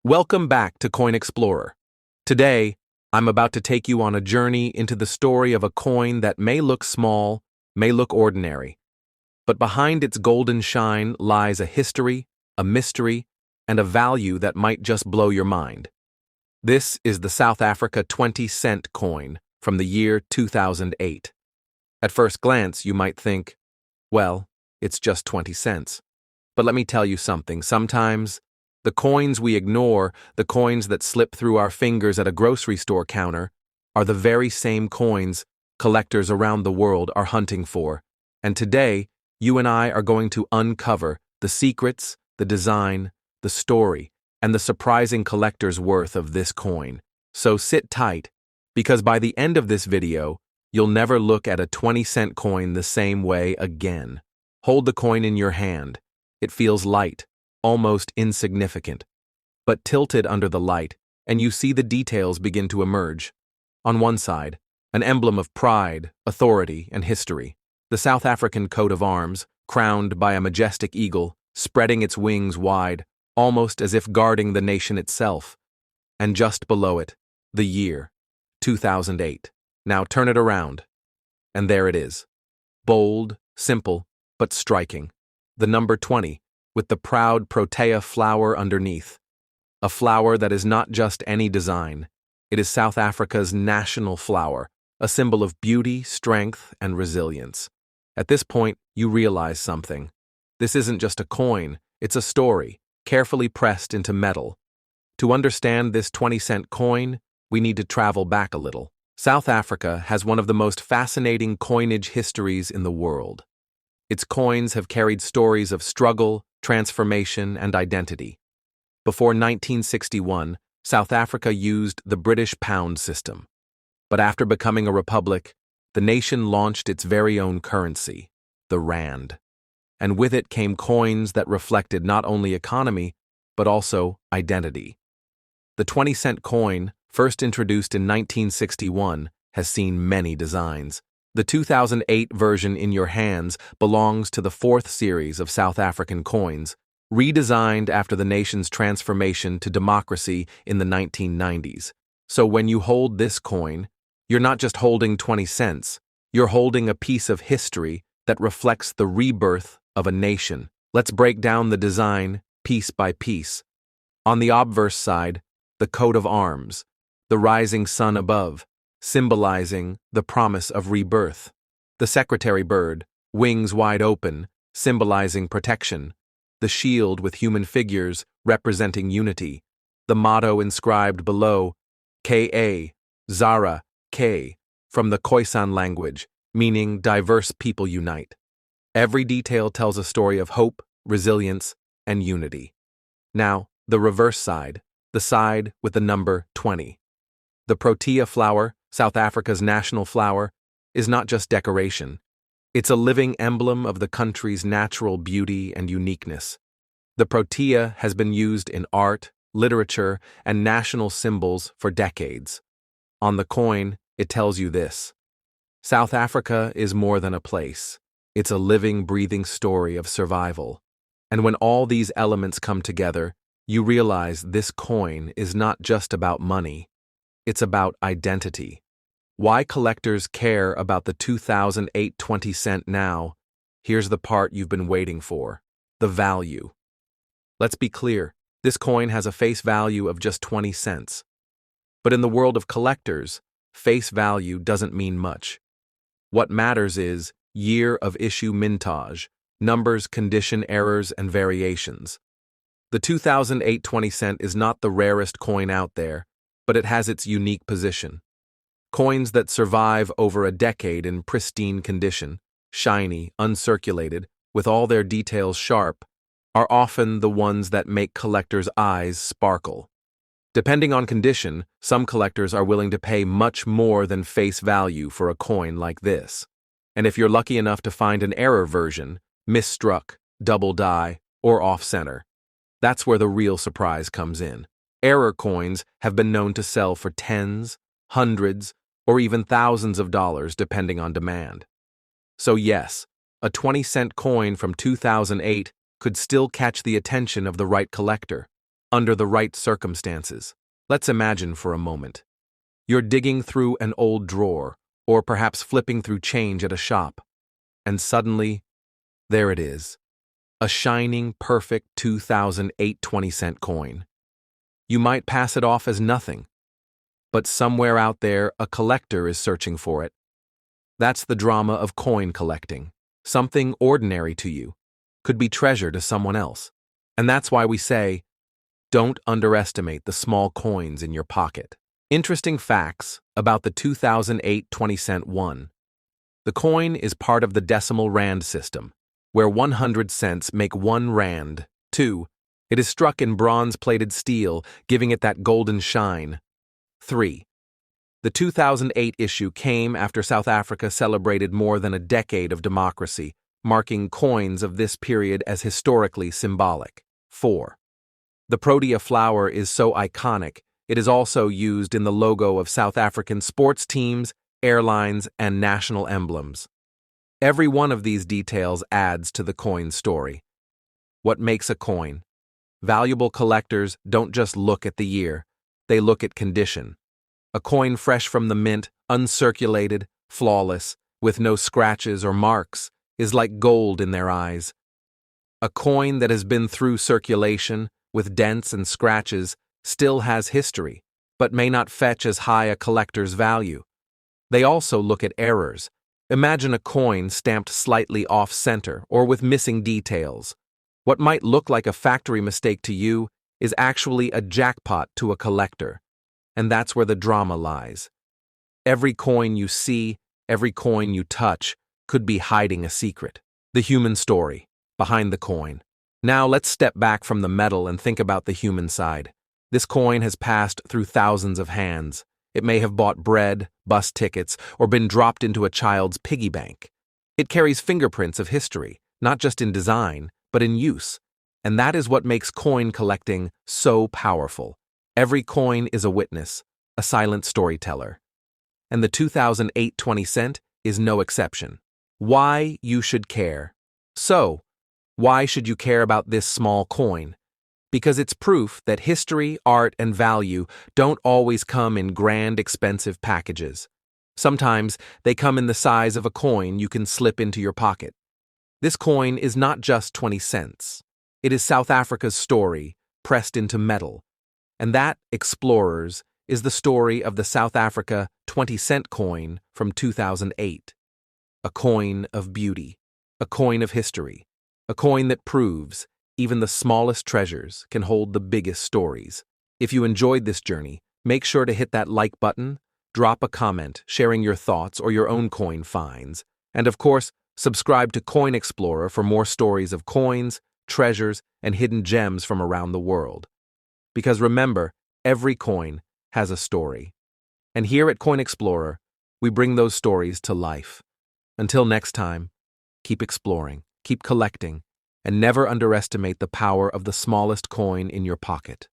Welcome back to Coin Explorer. Today, I'm about to take you on a journey into the story of a coin that may look small, may look ordinary, but behind its golden shine lies a history, a mystery, and a value that might just blow your mind. This is the South Africa 20-cent coin from the year 2008. At first glance, you might think, well, it's just 20 cents. But let me tell you something, sometimes the coins we ignore, the coins that slip through our fingers at a grocery store counter, are the very same coins collectors around the world are hunting for. And today, you and I are going to uncover the secrets, the design, the story, and the surprising collector's worth of this coin. So sit tight, because by the end of this video, you'll never look at a 20-cent coin the same way again. Hold the coin in your hand. It feels light, almost insignificant, but tilted under the light, and you see the details begin to emerge. On one side, an emblem of pride, authority, and history. The South African coat of arms, crowned by a majestic eagle, spreading its wings wide, almost as if guarding the nation itself. And just below it, the year, 2008. Now turn it around. And there it is. Bold, simple, but striking. The number 20, with the proud Protea flower underneath. A flower that is not just any design. It is South Africa's national flower, a symbol of beauty, strength, and resilience. At this point, you realize something. This isn't just a coin, it's a story, carefully pressed into metal. To understand this 20-cent coin, we need to travel back a little. South Africa has one of the most fascinating coinage histories in the world. Its coins have carried stories of struggle, transformation, and identity. Before 1961, South Africa used the British pound system. But after becoming a republic, the nation launched its very own currency, the rand. And with it came coins that reflected not only economy, but also identity. The 20-cent coin, first introduced in 1961, has seen many designs. The 2008 version in your hands belongs to the fourth series of South African coins, redesigned after the nation's transformation to democracy in the 1990s. So when you hold this coin, you're not just holding 20 cents, you're holding a piece of history that reflects the rebirth of a nation. Let's break down the design piece by piece. On the obverse side, the coat of arms, the rising sun above, symbolizing the promise of rebirth. The secretary bird, wings wide open, symbolizing protection. The shield with human figures representing unity. The motto inscribed below, K.A. Zara, K, from the Khoisan language, meaning diverse people unite. Every detail tells a story of hope, resilience, and unity. Now, the reverse side, the side with the number 20. The Protea flower, South Africa's national flower, is not just decoration. It's a living emblem of the country's natural beauty and uniqueness. The Protea has been used in art, literature, and national symbols for decades. On the coin, it tells you this. South Africa is more than a place. It's a living, breathing story of survival. And when all these elements come together, you realize this coin is not just about money. It's about identity. Why collectors care about the 2008 20-cent now? Here's the part you've been waiting for. The value. Let's be clear, this coin has a face value of just 20 cents. But in the world of collectors, face value doesn't mean much. What matters is year of issue mintage, numbers, condition, errors, and variations. The 2008 20-cent is not the rarest coin out there, but it has its unique position. Coins that survive over a decade in pristine condition, shiny, uncirculated, with all their details sharp, are often the ones that make collectors' eyes sparkle. Depending on condition, some collectors are willing to pay much more than face value for a coin like this. And if you're lucky enough to find an error version, misstruck, double die, or off-center, that's where the real surprise comes in. Error coins have been known to sell for tens, hundreds, or even thousands of dollars depending on demand. So yes, a 20-cent coin from 2008 could still catch the attention of the right collector. under the right circumstances. Let's imagine for a moment. You're digging through an old drawer, or perhaps flipping through change at a shop, and suddenly, there it is. A shining, perfect 2008 20-cent coin. You might pass it off as nothing, but somewhere out there, a collector is searching for it. That's the drama of coin collecting. Something ordinary to you could be treasure to someone else. And that's why we say, don't underestimate the small coins in your pocket. Interesting facts about the 2008 20-cent one. The coin is part of the decimal rand system, where 100 cents make 1 rand. 2. It is struck in bronze-plated steel, giving it that golden shine. 3. The 2008 issue came after South Africa celebrated more than a decade of democracy, marking coins of this period as historically symbolic. 4. The Protea flower is so iconic, it is also used in the logo of South African sports teams, airlines, and national emblems. Every one of these details adds to the coin story. What makes a coin? Valuable collectors don't just look at the year, they look at condition. A coin fresh from the mint, uncirculated, flawless, with no scratches or marks, is like gold in their eyes. A coin that has been through circulation, with dents and scratches, still has history, but may not fetch as high a collector's value. They also look at errors. Imagine a coin stamped slightly off-center or with missing details. What might look like a factory mistake to you is actually a jackpot to a collector. And that's where the drama lies. Every coin you see, every coin you touch, could be hiding a secret. The human story behind the coin. Now let's step back from the metal and think about the human side. This coin has passed through thousands of hands. It may have bought bread, bus tickets, or been dropped into a child's piggy bank. It carries fingerprints of history, not just in design, but in use. And that is what makes coin collecting so powerful. Every coin is a witness, a silent storyteller. And the 2008 20-cent is no exception. Why you should care. So, why should you care about this small coin? Because it's proof that history, art, and value don't always come in grand, expensive packages. Sometimes they come in the size of a coin you can slip into your pocket. This coin is not just 20 cents. It is South Africa's story, pressed into metal. And that, explorers, is the story of the South Africa 20-cent coin from 2008. A coin of beauty, a coin of history, a coin that proves even the smallest treasures can hold the biggest stories. If you enjoyed this journey, make sure to hit that like button, drop a comment sharing your thoughts or your own coin finds, and of course, subscribe to Coin Explorer for more stories of coins, treasures, and hidden gems from around the world. Because remember, every coin has a story. And here at Coin Explorer, we bring those stories to life. Until next time, keep exploring, keep collecting, and never underestimate the power of the smallest coin in your pocket.